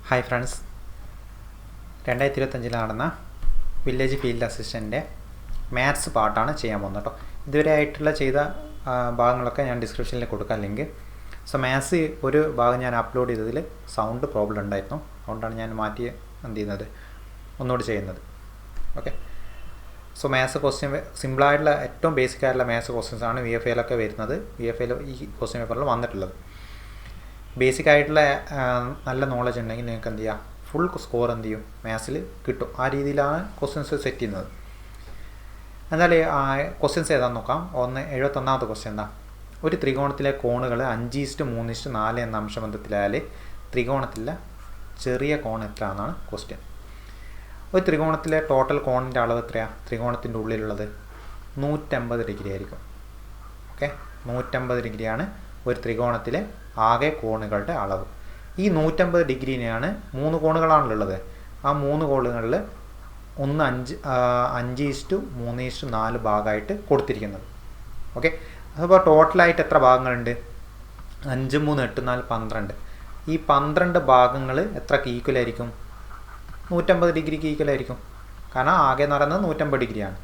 Hi friends, 2025 നടന്ന village field അസിസ്റ്റൻറ്റിൻ്റെ maths പാർട്ടാണ് ചെയ്യാൻ പോകുന്നത് കേട്ടോ. ഇതുവരെ ആയിട്ടുള്ള ചെയ്ത ഭാഗങ്ങളൊക്കെ ഞാൻ ഡിസ്ക്രിപ്ഷനിൽ കൊടുക്കാം ലിങ്ക്. സോ മാത്സ് ഒരു ഭാഗം ഞാൻ അപ്ലോഡ് ചെയ്തതിൽ സൗണ്ട് പ്രോബ്ലം ഉണ്ടായിരുന്നു, അതുകൊണ്ടാണ് ഞാൻ മാറ്റി ഒന്നുകൂടി ചെയ്യുന്നത്. ഓക്കെ, സോ മാത്സ് ക്വസ്റ്റ്യൻ സിമ്പിളായിട്ടുള്ള ഏറ്റവും ബേസിക് ആയിട്ടുള്ള മാത്സ് ക്വസ്റ്റ്യൻസ് ആണ് VFAയിലൊക്കെ വരുന്നത്. VFAയിൽ ഈ ക്വസ്റ്റ്യൻ പേപ്പറിൽ വന്നിട്ടുള്ളത്. ബേസിക് ആയിട്ടുള്ള നല്ല നോളജ് ഉണ്ടെങ്കിൽ നിങ്ങൾക്ക് എന്ത് ചെയ്യാം, ഫുൾ സ്കോർ എന്ത് ചെയ്യും മാത്സിൽ കിട്ടും. ആ രീതിയിലാണ് ക്വസ്റ്റ്യൻസ് സെറ്റ് ചെയ്യുന്നത്. എന്നാൽ ക്വസ്റ്റ്യൻസ് ഏതാണെന്ന് നോക്കാം. 71ാമത്തെ ക്വസ്റ്റ്യൻ എന്താ? ഒരു ത്രികോണത്തിലെ കോണുകൾ 5:3:4 എന്ന അംശബന്ധത്തിലായാൽ ത്രികോണത്തിലെ ചെറിയ കോൺ എത്ര എന്നാണ് ക്വസ്റ്റ്യൻ. ഒരു ത്രികോണത്തിലെ ടോട്ടൽ കോണിൻ്റെ അളവ് എത്രയാണ്? ത്രികോണത്തിൻ്റെ ഉള്ളിലുള്ളത് 150 ഡിഗ്രി ആയിരിക്കും. ഓക്കെ, 150 ഡിഗ്രിയാണ് ഒരു ത്രികോണത്തിലെ ആകെ കോണുകളുടെ അളവ്. ഈ 150 ഡിഗ്രിനെയാണ് 3 കോണുകളാണുള്ളത്. ആ 3 കോണുകളിൽ 5:3:4 ഭാഗമായിട്ട് കൊടുത്തിരിക്കുന്നത്. ഓക്കെ, അപ്പോൾ ടോട്ടലായിട്ട് എത്ര ഭാഗങ്ങളുണ്ട്? 5, 3, 8, 4, 12. ഈ 12 ഭാഗങ്ങൾ എത്രക്ക് ഈക്വലായിരിക്കും? 150 ഡിഗ്രിക്ക് ഈക്വലായിരിക്കും. കാരണം ആകെ നടന്നത് 150 ഡിഗ്രിയാണ്.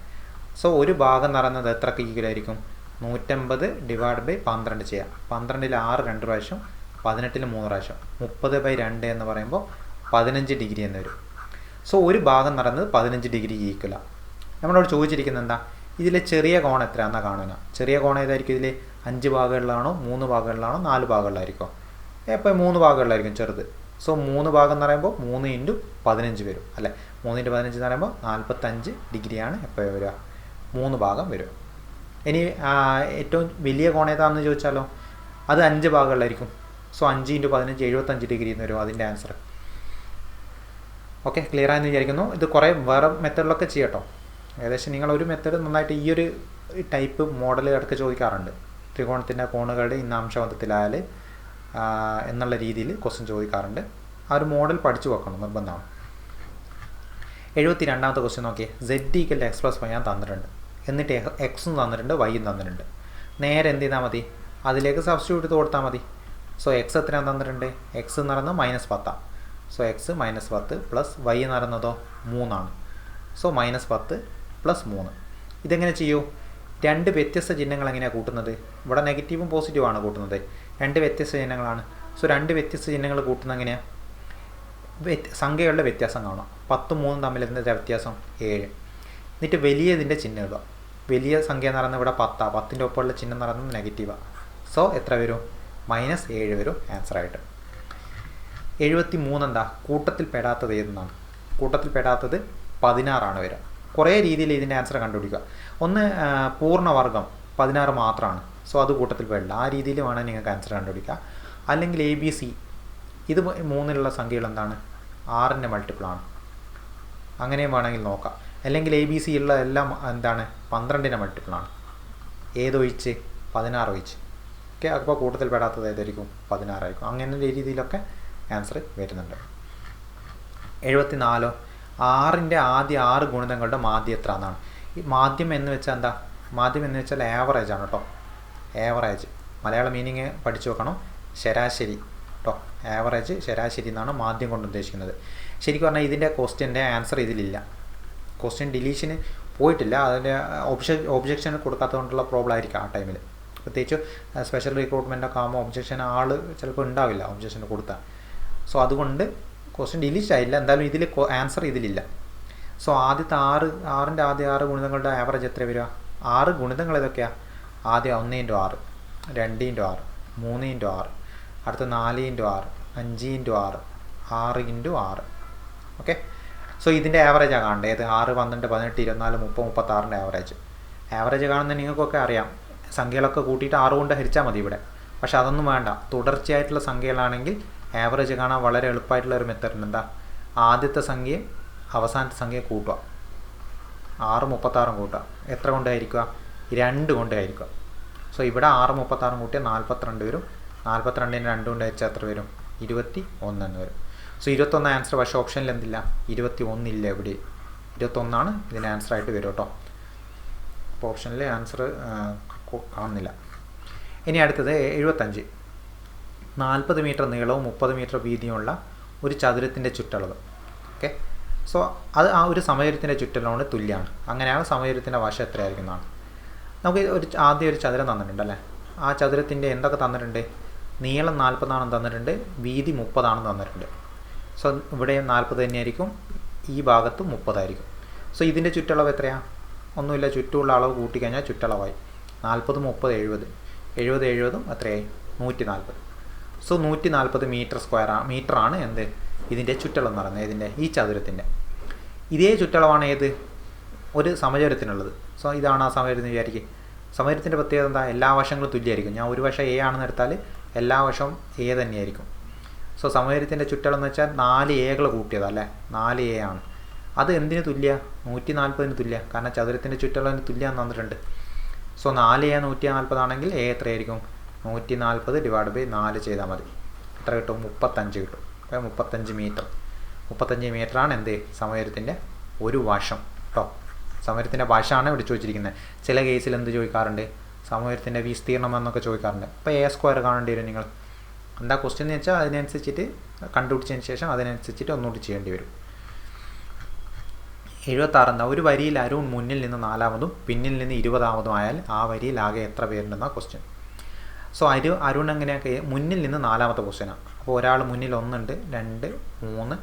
സോ ഒരു ഭാഗം നടന്നത് എത്രക്ക് ഈക്വലായിരിക്കും? 150 / 12 ചെയ്യാം. 12ൽ 6 2 പ്രാവശ്യം, 18ൽ 3 പ്രാവശ്യം, 30/2 എന്ന് പറയുമ്പോൾ 15 ഡിഗ്രി എന്ന് വരും. സോ ഒരു ഭാഗം നടന്നത് 15 ഡിഗ്രി ഈക്വലാണ്. നമ്മളോട് ചോദിച്ചിരിക്കുന്നത് എന്താ? ഇതിലെ ചെറിയ കോൺ എത്രയാണെന്നാണ് കാണുക. ചെറിയ കോൺ ഏതായിരിക്കും? ഇതിൽ 5 ഭാഗങ്ങളിലാണോ, 3 ഭാഗങ്ങളിലാണോ, 4 ഭാഗങ്ങളിലായിരിക്കും? അപ്പോൾ 3 ഭാഗങ്ങളിലായിരിക്കും ചെറുത്. സോ 3 ഭാഗം എന്ന് പറയുമ്പോൾ 3 × 15 വരും അല്ലേ? 3 × 15 എന്ന് പറയുമ്പോൾ 45 ഡിഗ്രിയാണ് എപ്പോൾ വരിക? 3 ഭാഗം വരും. ഇനി ഏറ്റവും വലിയ കോൺ ഏതാണെന്ന് ചോദിച്ചാലോ, അത് 5 ഭാഗങ്ങളിലായിരിക്കും. സോ 5 × 15 75 ഡിഗ്രി എന്ന് വരും അതിൻ്റെ ആൻസർ. ഓക്കെ, ക്ലിയർ ആയെന്ന് വിചാരിക്കുന്നു. ഇത് കുറേ വേറെ മെത്തേഡിലൊക്കെ ചെയ്യട്ടോ. ഏകദേശം നിങ്ങളൊരു മെത്തേഡ് നന്നായിട്ട് ഈ ഒരു ടൈപ്പ് മോഡൽ ഇടയ്ക്ക് ചോദിക്കാറുണ്ട്. ത്രികോണത്തിൻ്റെ കോണുകളുടെ ഇന്ന അംശബന്ധത്തിലായാൽ എന്നുള്ള രീതിയിൽ ക്വസ്റ്റ്യൻ ചോദിക്കാറുണ്ട്. ആ ഒരു മോഡൽ പഠിച്ചു വെക്കണം, നിർബന്ധമാണ്. 72ാമത്തെ ക്വസ്റ്റ്യൻ നോക്കിയേ. Z = x + y ഞാൻ തന്നിട്ടുണ്ട്. എന്നിട്ട് എക്സും തന്നിട്ടുണ്ട്, വൈയും തന്നിട്ടുണ്ട്. നേരെ എന്ത് ചെയ്താൽ മതി? അതിലേക്ക് സബ്സ്റ്റിറ്റ്യൂട്ട് ചെയ്ത് കൊടുത്താൽ മതി. സോ എക്സ് എത്രയാണ് തന്നിട്ടുണ്ട്? എക്സ് എന്ന് പറയുന്നത് -10. സോ എക്സ് -10 പ്ലസ് വൈ എന്ന് പറയുന്നതോ 3 സോ -10 + 3. ഇതെങ്ങനെ ചെയ്യൂ? 2 വ്യത്യസ്ത ചിഹ്നങ്ങൾ എങ്ങനെയാണ് കൂട്ടുന്നത്? ഇവിടെ നെഗറ്റീവും പോസിറ്റീവാണ് കൂട്ടുന്നത്. 2 വ്യത്യസ്ത ചിഹ്നങ്ങളാണ്. സോ 2 വ്യത്യസ്ത ചിഹ്നങ്ങൾ കൂട്ടുന്നത് എങ്ങനെയാണ്? സംഖ്യകളുടെ വ്യത്യാസം കാണാം. 10ഉം 3ഉം തമ്മിൽ എന്താ വ്യത്യാസം? 7. എന്നിട്ട് വലിയതിൻ്റെ ചിഹ്നം ഇടുക. വലിയ സംഖ്യ എന്ന് പറയുന്നത് ഇവിടെ 10. 10ൻ്റെ ഒപ്പമുള്ള ചിഹ്നം എന്ന് പറയുന്നത് നെഗറ്റീവാണ്. സോ എത്ര വരും? -7 വരും ആൻസറായിട്ട്. 73 എന്താ? കൂട്ടത്തിൽ പെടാത്തത് ഏതെന്നാണ്? കൂട്ടത്തിൽ പെടാത്തത് 16 വരിക. കുറേ രീതിയിൽ ഇതിൻ്റെ ആൻസർ കണ്ടുപിടിക്കുക. ഒന്ന് പൂർണ്ണവർഗം 16 മാത്രമാണ്. സോ അത് കൂട്ടത്തിൽ പെടില്ല. ആ രീതിയിൽ വേണം നിങ്ങൾക്ക് ആൻസർ കണ്ടുപിടിക്കുക. അല്ലെങ്കിൽ ABC ഇത് 3ലുള്ള സംഖ്യകൾ എന്താണ്? 6ൻ്റെ മൾട്ടിപ്പിളാണ്. അങ്ങനെയും വേണമെങ്കിൽ നോക്കാം. അല്ലെങ്കിൽ ABC ഉള്ള എല്ലാം എന്താണ്? 12ൻ്റെ മൾട്ടിപ്പിളാണ്. ഏതൊഴിച്ച്? 16 ഒഴിച്ച്. ഓക്കെ, അപ്പോൾ കൂട്ടത്തിൽ പെടാത്തത് ഏതായിരിക്കും? 16 ആയിരിക്കും. അങ്ങനെ രീതിയിലൊക്കെ ആൻസർ വരുന്നുണ്ട്. 74 6ൻ്റെ ആദ്യ 6 ഗുണിതങ്ങളുടെ മാധ്യം എത്ര എന്നാണ്? ഈ മാധ്യം എന്ന് വെച്ചാൽ എന്താ? മാധ്യം എന്ന് വെച്ചാൽ ആവറേജ് ആണ് കേട്ടോ. ആവറേജ് മലയാള മീനിങ് പഠിച്ചു വെക്കണം. ശരാശരി കേട്ടോ. ആവറേജ്, ശരാശരി എന്നാണ് മാധ്യം കൊണ്ട് ഉദ്ദേശിക്കുന്നത്. ശരിക്കും പറഞ്ഞാൽ ഇതിൻ്റെ ക്വസ്റ്റ്യൻ്റെ ആൻസർ ഇതിലില്ല. ക്വസ്റ്റ്യൻ ഡിലീഷന് പോയിട്ടില്ല. അതിൻ്റെ ഒബ്ജക്ഷൻ കൊടുക്കാത്തതുകൊണ്ടുള്ള പ്രോബ്ലം ആയിരിക്കും ആ ടൈമിൽ. പ്രത്യേകിച്ച് സ്പെഷ്യൽ റിക്രൂട്ട്മെൻറ്റൊക്കെ ആകുമ്പോൾ ഒബ്ജക്ഷൻ ആൾ ചിലപ്പോൾ ഉണ്ടാവില്ല ഒബ്ജക്ഷൻ കൊടുത്താൽ. സോ അതുകൊണ്ട് ക്വസ്റ്റ്യൻ ഡിലീറ്റ് ആയില്ല. എന്തായാലും ഇതിൽ ആൻസർ ഇതിലില്ല. സോ ആദ്യത്തെ 6ൻ്റെ ആദ്യ 6 ഗുണിതങ്ങളുടെ ആവറേജ് എത്ര വരിക? 6 ഗുണിതങ്ങൾ ഏതൊക്കെയാണ്? ആദ്യം 1 × 6, 2 × 6, 3 × 6, അടുത്ത 4 × 6, 5 × 6, 6 × 6. ഓക്കെ, സോ ഇതിൻ്റെ ആവറേജാണ് കാണേണ്ടത്. ഏത്? 6, 12, 18, 24, 30, 36ൻ്റെ ആവറേജ് കാണുന്നത് നിങ്ങൾക്കൊക്കെ അറിയാം. സംഖ്യകളൊക്കെ കൂട്ടിയിട്ട് 6 കൊണ്ട് ഹരിച്ചാൽ മതി ഇവിടെ. പക്ഷെ അതൊന്നും വേണ്ട. തുടർച്ചയായിട്ടുള്ള സംഖ്യകളാണെങ്കിൽ ആവറേജ് കാണാൻ വളരെ എളുപ്പമായിട്ടുള്ള ഒരു മെത്തേഡ് ഉണ്ട്. എന്താ? ആദ്യത്തെ സംഖ്യ അവസാനത്തെ സംഖ്യ കൂട്ടുക. 6 36 കൂട്ടുക. എത്ര കൊണ്ട് ഹരിക്കുക? 2 കൊണ്ട് ഹരിക്കുക. സോ ഇവിടെ 6 36 കൂട്ടിയാൽ 42 വരും. 42നെ 2 കൊണ്ട് ഹരിച്ചാൽ എത്ര വരും? 21 എന്ന് വരും. So 21 answer. പക്ഷേ ഓപ്ഷനിൽ എന്തില്ല? 21 ഇല്ല. എവിടെ? 21 ഇതിന് ആൻസറായിട്ട് വരും കേട്ടോ. അപ്പോൾ ഓപ്ഷനിൽ ആൻസർ കാണുന്നില്ല. ഇനി അടുത്തത് 75. 40 മീറ്റർ നീളവും 30 മീറ്റർ വീതിയുമുള്ള ഒരു ചതുരത്തിൻ്റെ ചുറ്റളവ്. ഓക്കെ, സോ അത് ആ ഒരു സമചതുരത്തിൻ്റെ ചുറ്റളവിനോട് തുല്യമാണ്. അങ്ങനെയാണ് സമചതുരത്തിൻ്റെ വശം എത്രയായിരിക്കുന്നതാണ്. നമുക്ക് ആദ്യം ഒരു ചതുരം തന്നിട്ടുണ്ട് അല്ലേ. ആ ചതുരത്തിൻ്റെ എന്തൊക്കെ തന്നിട്ടുണ്ട്? നീളം 40 തന്നിട്ടുണ്ട്, വീതി 30 തന്നിട്ടുണ്ട്. സോ ഇവിടെ 40 തന്നെയായിരിക്കും, ഈ ഭാഗത്ത് 30. സോ ഇതിൻ്റെ ചുറ്റളവ് എത്രയാണ്? ഒന്നുമില്ല, ചുറ്റുമുള്ള അളവ് കൂട്ടിക്കഴിഞ്ഞാൽ ചുറ്റളവായി. 40, 30, 70 70 എത്രയായി? 140. സോ 140 മീറ്റർ സ്ക്വയറാണ്, മീറ്ററാണ് എന്ത് ഇതിൻ്റെ ചുറ്റളവ് എന്ന് പറയുന്നത്, ഇതിൻ്റെ ഈ ചതുരത്തിൻ്റെ. ഇതേ ചുറ്റളവാണ് ഏത് ഒരു സമചതുരത്തിനുള്ളത്. സോ ഇതാണ് ആ സമചതുരം വിചാരിക്കുക. സമചതുരത്തിൻ്റെ പ്രത്യേകത എന്താ? എല്ലാ വശങ്ങളും തുല്യമായിരിക്കും. ഞാൻ ഒരു വശം എ ആണെന്ന് എടുത്താൽ എല്ലാ വശവും എ തന്നെയായിരിക്കും. സോ സമചതുരത്തിൻ്റെ ചുറ്റളവ് എന്ന് വെച്ചാൽ 4 എകൾ കൂട്ടിയതല്ലേ, 4 എ ആണ്. അത് എന്തിന് തുല്യ? 140 തുല്യ. കാരണം ചതുരത്തിൻ്റെ ചുറ്റളവിന് തുല്യം തന്നിട്ടുണ്ട്. സോ 4 എ 140 ആണെങ്കിൽ എ എത്രയായിരിക്കും? 140 / 4 ചെയ്താൽ മതി. എത്ര കിട്ടും? 35 കിട്ടും. അപ്പോൾ 35 മീറ്റർ. 35 മീറ്ററാണ് എന്ത് സമചതുരത്തിൻ്റെ ഒരു വശം കേട്ടോ. സമചതുരത്തിൻ്റെ വശമാണ് ഇവിടെ ചോദിച്ചിരിക്കുന്നത്. ചില കേസിൽ എന്ത് ചോദിക്കാറുണ്ട്? സമചതുരത്തിൻ്റെ വിസ്തീർണം എന്നൊക്കെ ചോദിക്കാറുണ്ട്. അപ്പോൾ A² കാണേണ്ടി വരും നിങ്ങൾ. എന്താ ക്വസ്റ്റ്യൻ എന്ന് വെച്ചാൽ അതിനനുസരിച്ചിട്ട് കണ്ടുപിടിച്ചതിന് ശേഷം അതിനനുസരിച്ചിട്ട് ഒന്നുകൂടി ചെയ്യേണ്ടി വരും. 76 എന്താ? ഒരു വരിയിൽ അരുൺ മുന്നിൽ നിന്ന് 4-മതും പിന്നിൽ നിന്ന് 20-മതും ആയാൽ ആ വരിയിൽ ആകെ എത്ര പേരുണ്ടെന്നാണ് ക്വസ്റ്റ്യൻ. സോ അരുൺ എങ്ങനെയൊക്കെ മുന്നിൽ നിന്ന് 4-മത്തെ ക്വസ്റ്റ്യനാണ്. അപ്പോൾ ഒരാൾ മുന്നിൽ 1 ഉണ്ട്, 2, 3,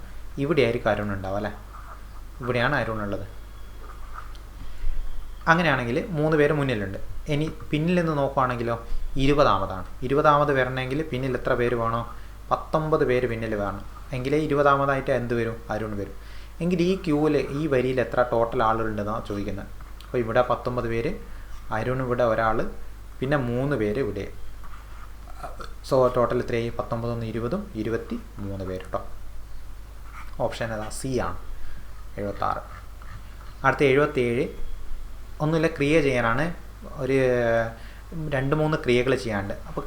ഇവിടെ ആയിരിക്കും അരുൺ ഉണ്ടാവും അല്ലേ. ഇവിടെയാണ് അരുൺ ഉള്ളത്. അങ്ങനെയാണെങ്കിൽ 3 പേര് മുന്നിലുണ്ട്. ഇനി പിന്നിൽ നിന്ന് നോക്കുകയാണെങ്കിലോ 20-മതാണ്. 20-മത് വരണമെങ്കിൽ പിന്നിൽ എത്ര പേര് വേണോ? 19 പേര് പിന്നിൽ വേണം. എങ്കിലേ 20-മതായിട്ട് എന്ത് വരും? അരുൺ വരും. എങ്കിൽ ഈ ക്യൂവിൽ ഈ വരിയിൽ എത്ര ടോട്ടൽ ആളുകളുണ്ടെന്നാണ് ചോദിക്കുന്നത്. അപ്പോൾ ഇവിടെ 19 പേര്, അരുൺ ഇവിടെ ഒരാൾ, പിന്നെ 3 പേര് ഇവിടെ. സോ ടോട്ടൽ എത്രയായി? 19 20 23 പേര് കേട്ടോ. ഓപ്ഷൻ ഏതാ? സി ആണ്, 76. അടുത്ത 77. ഒന്നുമില്ല, ക്രിയ ചെയ്യാനാണ്. ഒരു 2-3 ക്രിയകൾ ചെയ്യാനുണ്ട്. അപ്പോൾ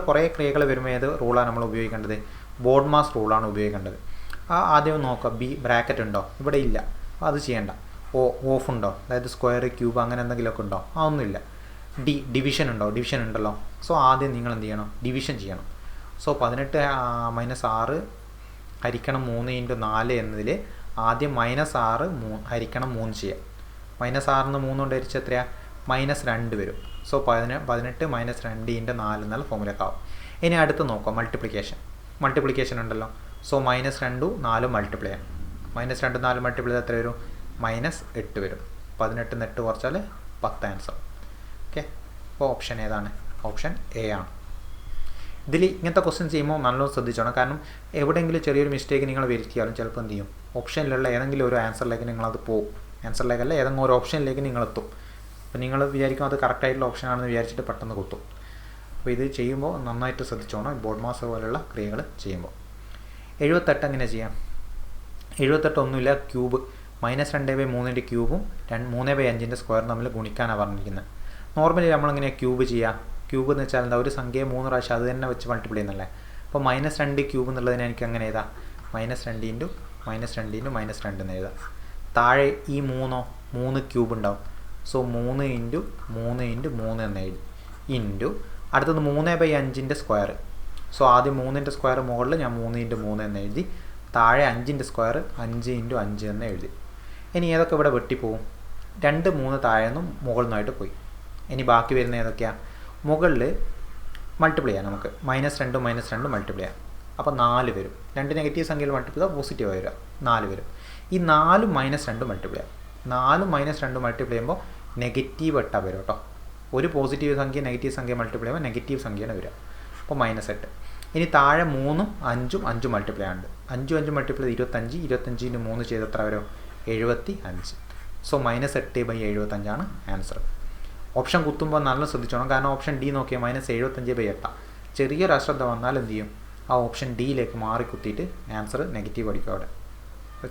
കുറേ ക്രിയകൾ വരുമ്പോൾ ഏത് റൂളാണ് നമ്മൾ ഉപയോഗിക്കേണ്ടത്? ബോർഡ് മാസ് റൂളാണ് ഉപയോഗിക്കേണ്ടത്. ആദ്യം നോക്കുക, ബ്രാക്കറ്റ് ഉണ്ടോ? ഇവിടെ ഇല്ല, അത് ചെയ്യേണ്ട. ഓഫ് ഉണ്ടോ? അതായത് സ്ക്വയർ, ക്യൂബ് അങ്ങനെ എന്തെങ്കിലുമൊക്കെ ഉണ്ടോ? ഒന്നുമില്ല. ഡിവിഷൻ ഉണ്ടോ? ഡിവിഷൻ ഉണ്ടല്ലോ. സോ ആദ്യം നിങ്ങൾ എന്ത് ചെയ്യണം? ഡിവിഷൻ ചെയ്യണം. സോ 18 - 6 ഹരിക്കണം 3 × 4 എന്നതിൽ ആദ്യം -6 ഹരിക്കണം 3 ചെയ്യാം. -6 3 കൊണ്ട് ഹരിച്ച് എത്രയാണ്? -2 വരും. സോ 18 - 2 × 4 എന്നുള്ള ഫോമുലേക്കാവും. ഇനി അടുത്ത് നോക്കാം, മൾട്ടിപ്ലിക്കേഷൻ ഉണ്ടല്ലോ. സോ -2 4 മൾട്ടിപ്ലൈ ആണ്. -2 4 മൾട്ടിപ്ലൈ ചെയ്താൽ എത്ര വരും? -8 വരും. 18 8 കുറച്ചാൽ 10 ആൻസർ. ഓക്കെ, അപ്പോൾ ഓപ്ഷൻ ഏതാണ്? ഓപ്ഷൻ എ ആണ്. ഇതിൽ ഇങ്ങനത്തെ ക്വസ്റ്റ്യൻ ചെയ്യുമ്പോൾ നല്ലോണം ശ്രദ്ധിച്ചോണം. കാരണം എവിടെയെങ്കിലും ചെറിയൊരു മിസ്റ്റേക്ക് നിങ്ങൾ വരുത്തിയാലും ചിലപ്പോൾ എന്ത് ചെയ്യും? ഓപ്ഷനിലുള്ള ഏതെങ്കിലും ഒരു ആൻസറിലേക്ക് നിങ്ങളത് പോകും. ആൻസറിലേക്കല്ല, ഏതെങ്കിലും ഒരു ഓപ്ഷനിലേക്ക് നിങ്ങളെത്തും. അപ്പോൾ നിങ്ങൾ വിചാരിക്കും അത് കറക്റ്റായിട്ടുള്ള ഓപ്ഷനാണെന്ന് വിചാരിച്ചിട്ട് പെട്ടെന്ന് കുത്തും. അപ്പോൾ ഇത് ചെയ്യുമ്പോൾ നന്നായിട്ട് ശ്രദ്ധിച്ചോണം, ബോർഡ് മാസ് പോലുള്ള ക്രിയകൾ ചെയ്യുമ്പോൾ. 78 എങ്ങനെ ചെയ്യാം? 78 ഒന്നുമില്ല, ക്യൂബ് -2/3 ക്യൂബും 3/5 സ്ക്വയറും തമ്മിൽ ഗുണിക്കാനാണ് പറഞ്ഞിരിക്കുന്നത്. നോർമലി നമ്മളിങ്ങനെ ക്യൂബ് ചെയ്യുക. ക്യൂബ് എന്ന് വെച്ചാൽ എന്താ? ഒരു സംഖ്യയെ 3 പ്രാവശ്യം അത് തന്നെ വെച്ച് മൾട്ടിപ്ലൈ ചെയ്യുന്നല്ലേ. അപ്പോൾ -2 ക്യൂബ് എന്നുള്ളതിനെ എനിക്ക് അങ്ങനെ എഴുതാം, -2 × -2 എന്ന് എഴുതാം. താഴെ ഈ 3 ക്യൂബ് ഉണ്ടാവും. സോ 3 × 3 × 3 എന്ന് എഴുതി. ഇൻറ്റു അടുത്തത് 3/5 സ്ക്വയർ. സോ ആദ്യം 3 സ്ക്വയർ മുകളിൽ ഞാൻ 3 × 3 എന്ന് എഴുതി. താഴെ 5 സ്ക്വയർ 5 × 5 എന്ന് എഴുതി. ഇനി ഏതൊക്കെ ഇവിടെ വെട്ടിപ്പോവും? 2 3 താഴെ നിന്നും മുകളിൽ നിന്നായിട്ട് പോയി. ഇനി ബാക്കി വരുന്ന ഏതൊക്കെയാണ്? മുകളിൽ മൾട്ടിപ്ലൈ ചെയ്യാം നമുക്ക്. -2 -2 മൾട്ടിപ്ലൈ ചെയ്യാം. അപ്പോൾ 4 വരും. 2 നെഗറ്റീവ് സംഖ്യയിൽ മൾട്ടിപ്ലൈ ചെയ്താൽ പോസിറ്റീവ് വരിക, 4 വരും. ഈ 4 -2 മൾട്ടിപ്ലൈ ചെയ്യാം. 4 -2 മൾട്ടിപ്ലൈ ചെയ്യുമ്പോൾ നെഗറ്റീവ് 8 വരും കേട്ടോ. ഒരു പോസിറ്റീവ് സംഖ്യ നെഗറ്റീവ് സംഖ്യ മൾട്ടിപ്ലൈ ചെയ്യുമ്പോൾ നെഗറ്റീവ് സംഖ്യയാണ് വരിക. അപ്പോൾ -8. ഇനി താഴെ 3 5 5 മൾട്ടിപ്ലൈ ഉണ്ട്. 5 5 മൾട്ടിപ്ലൈ 25. 25 × 3 ചെയ്ത് എത്ര വരും? 75. സോ -8/75 ആണ് ആൻസർ. ഓപ്ഷൻ കുത്തുമ്പോൾ നല്ല ശ്രദ്ധിച്ചോണം. കാരണം ഓപ്ഷൻ ഡി നോക്കിയാൽ -75/8. ചെറിയൊരു അശ്രദ്ധ വന്നാൽ എന്ത് ചെയ്യും? ആ ഓപ്ഷൻ ഡിയിലേക്ക് മാറി കുത്തിയിട്ട് ആൻസർ നെഗറ്റീവ് അടിക്കും അവിടെ. അപ്പോൾ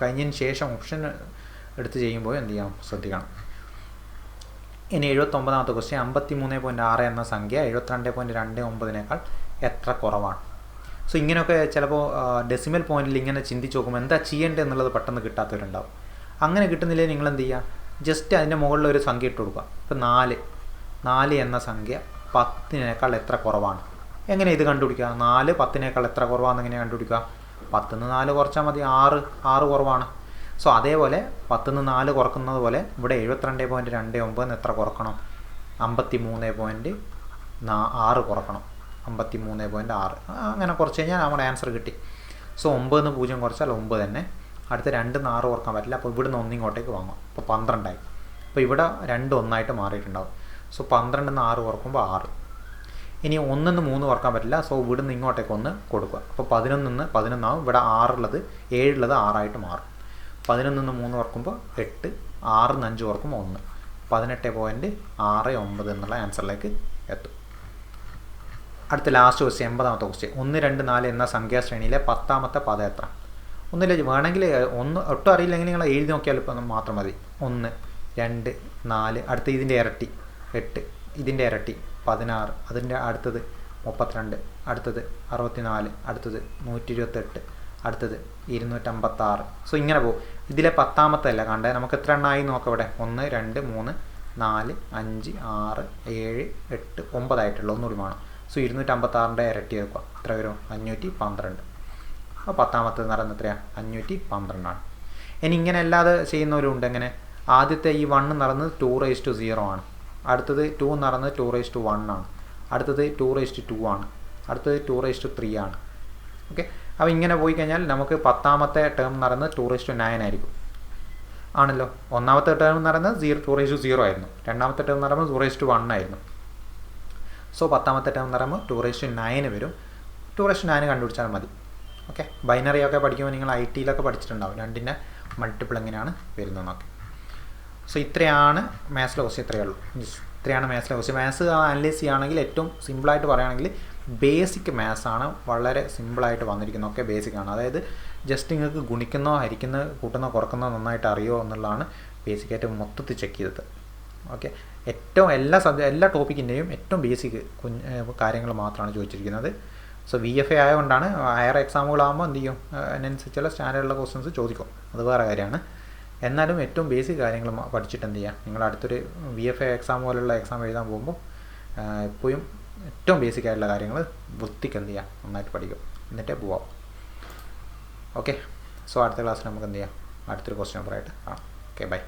കഴിഞ്ഞതിന് ശേഷം ഓപ്ഷൻ എടുത്ത് ചെയ്യുമ്പോൾ എന്ത് ചെയ്യണം? ശ്രദ്ധിക്കണം. ഇനി 79-ാമത്തെ ക്വസ്റ്റ്യൻ, 53.6 എന്ന സംഖ്യ 72.29 എത്ര കുറവാണ്? സോ ഇങ്ങനെയൊക്കെ ചിലപ്പോൾ ഡെസിമൽ പോയിന്റിൽ ഇങ്ങനെ ചിന്തിച്ച് നോക്കുമ്പോൾ എന്താ ചെയ്യേണ്ടത് എന്നുള്ളത് പെട്ടെന്ന് കിട്ടാത്തവരുണ്ടാവും. അങ്ങനെ കിട്ടുന്നില്ലേ നിങ്ങൾ എന്ത് ചെയ്യുക? ജസ്റ്റ് അതിൻ്റെ മുകളിൽ ഒരു സംഖ്യ ഇട്ട് കൊടുക്കുക. ഇപ്പോൾ 4 എന്ന സംഖ്യ 10 എത്ര കുറവാണ്? എങ്ങനെ ഇത് കണ്ടുപിടിക്കുക? 4 10 എത്ര കുറവാണെന്ന് എങ്ങനെ കണ്ടുപിടിക്കുക? 10 ന്ന് 4 കുറച്ചാൽ മതി, 6 കുറവാണ്. സോ അതേപോലെ 10 ന്ന് 4 കുറക്കുന്നത് പോലെ ഇവിടെ 72.29 എത്ര കുറക്കണം? 53.6 കുറക്കണം. 53.6 അങ്ങനെ കുറച്ച് കഴിഞ്ഞാൽ നമ്മുടെ ആൻസർ കിട്ടി. സോ 9 ന്ന് 0 കുറച്ചാൽ 9 തന്നെ. അടുത്ത 2 ന്ന് 6 കുറക്കാൻ പറ്റില്ല, അപ്പോൾ ഇവിടുന്ന് 1 ഇങ്ങോട്ടേക്ക് വാങ്ങാം. അപ്പോൾ 12 ആയി. അപ്പോൾ ഇവിടെ 2 1 മാറിയിട്ടുണ്ടാവും. സോ 12 ന്ന് 6 കുറക്കുമ്പോൾ 6. ഇനി 1 ന്ന് 3 കുറക്കാൻ പറ്റില്ല, സോ ഇവിടുന്ന് ഇങ്ങോട്ടേക്ക് 1 കൊടുക്കുക. അപ്പോൾ 11 ന്ന് 11 ആവും. ഇവിടെ 6 ഉള്ളത് 7 ഉള്ളത് 6 ആയിട്ട് മാറും. 11 ന്ന് 3 കുറക്കുമ്പോൾ 8, 6 ന്ന് 5 കുറക്കുമ്പോൾ 1, 18.69 എന്നുള്ള ആൻസറിലേക്ക് എത്തും. അടുത്ത ലാസ്റ്റ് ക്വസ്റ്റ്യൻ, 80ാമത്തെ ക്വസ്റ്റ്യൻ. 1, 2, 4 എന്ന സംഖ്യാശ്രേണിയിലെ 10ാമത്തെ പദം എത്ര? ഒന്നില്ല, വേണമെങ്കിൽ ഒട്ടും അറിയില്ലെങ്കിൽ നിങ്ങൾ എഴുതി നോക്കിയാൽ ഇപ്പം മാത്രം മതി. 1, 2, 4, അടുത്ത ഇതിൻ്റെ ഇരട്ടി 8, ഇതിൻ്റെ ഇരട്ടി 16, അതിൻ്റെ അടുത്തത് 32, അടുത്തത് 64, അടുത്തത് 128, അടുത്തത് 256. സോ ഇങ്ങനെ പോകും. ഇതിലെ 10ാമത്തെ അല്ല കണ്ടേ, നമുക്ക് എത്ര എണ്ണമായി നോക്കാം. ഇവിടെ 1, 2, 3, 4, 5, 6, 7, 8, 9 ആയിട്ടുള്ള ഒന്നുകൂടി വേണം. സോ 256ൻ്റെ ഇരട്ടി വെക്കുക. എത്ര വരും? 512. അപ്പോൾ 10ാമത്തെ നടന്ന് എത്രയാണ്? 512 ആണ്. ഇനി ഇങ്ങനെ അല്ലാതെ ചെയ്യുന്നവരുണ്ട്. എങ്ങനെ? ആദ്യത്തെ ഈ 1 നടന്ന് 2⁻0 ആണ്, അടുത്തത് 2 നടന്നത് 2⁻1 ആണ്, അടുത്തത് 2⁻2 ആണ്, അടുത്തത് 2⁻3 ആണ്. ഓക്കെ, അപ്പോൾ ഇങ്ങനെ പോയി കഴിഞ്ഞാൽ നമുക്ക് 10ാമത്തെ ടേം നടന്ന് 2⁻9 ആയിരിക്കും. ആണല്ലോ. ഒന്നാമത്തെ ടേം നടന്നത് 2⁻0 ആയിരുന്നു, രണ്ടാമത്തെ ടേം നടന്നത് 2⁻1 ആയിരുന്നു. സോ 10ാമത്തെ ടേം നടക്കുമ്പോൾ 2⁻9 വരും. 2⁻9 കണ്ടുപിടിച്ചാൽ മതി. ഓക്കെ, ബൈനറി ഒക്കെ പഠിക്കുമ്പോൾ നിങ്ങൾ IT-യിലൊക്കെ പഠിച്ചിട്ടുണ്ടാവും, 2ൻ്റെ മൾട്ടിപ്പിൾ എങ്ങനെയാണ് വരുന്നതെന്നൊക്കെ. സോ ഇത്രയാണ് മാത്സിലെ ക്വസ്റ്റ്യൻ. ഇത്രയാണ് മാത്സിലെ ക്വസ്റ്റ്യൻ. മാത്സ് അനലൈസ് ചെയ്യുകയാണെങ്കിൽ ഏറ്റവും സിമ്പിളായിട്ട് പറയുകയാണെങ്കിൽ ബേസിക് മാത്സ് ആണ് വളരെ സിമ്പിളായിട്ട് വന്നിരിക്കുന്നത്. ഒക്കെ ബേസിക്കാണ്. അതായത് ജസ്റ്റ് നിങ്ങൾക്ക് ഗുണിക്കുന്നോ ഹരിക്കുന്നോ കൂട്ടുന്നോ കുറക്കുന്നോ നന്നായിട്ട് അറിയോ എന്നുള്ളതാണ് ബേസിക്കായിട്ട് മൊത്തത്തിൽ ചെക്ക് ചെയ്തത്. ഓക്കെ, ഏറ്റവും എല്ലാ ടോപ്പിക്കിൻ്റെയും ഏറ്റവും ബേസിക് കാര്യങ്ങൾ മാത്രമാണ് ചോദിച്ചിരിക്കുന്നത്. സോ VFA ആയതുകൊണ്ടാണ്. ഹയർ എക്സാമുകളാകുമ്പോൾ എന്ത് ചെയ്യും, അതിനനുസരിച്ചുള്ള സ്റ്റാൻഡേർഡുള്ള ക്വസ്റ്റ്യൻസ് ചോദിക്കും, അത് വേറെ കാര്യമാണ്. എന്നാലും ഏറ്റവും ബേസിക് കാര്യങ്ങൾ പഠിച്ചിട്ട് എന്ത് ചെയ്യുക, നിങ്ങൾ അടുത്തൊരു VFA എക്സാം പോലുള്ള എക്സാം എഴുതാൻ പോകുമ്പോൾ എപ്പോഴും ഏറ്റവും ബേസിക് ആയിട്ടുള്ള കാര്യങ്ങൾ വൃത്തിക്ക് എന്ത് ചെയ്യുക, നന്നായിട്ട് പഠിക്കും, എന്നിട്ടേ പോവാം. ഓക്കെ, സോ അടുത്ത ക്ലാസ്സിൽ നമുക്ക് എന്ത് ചെയ്യാം, അടുത്തൊരു ക്വസ്റ്റ്യൻ പേപ്പറായിട്ട് കാണാം. Okay, by.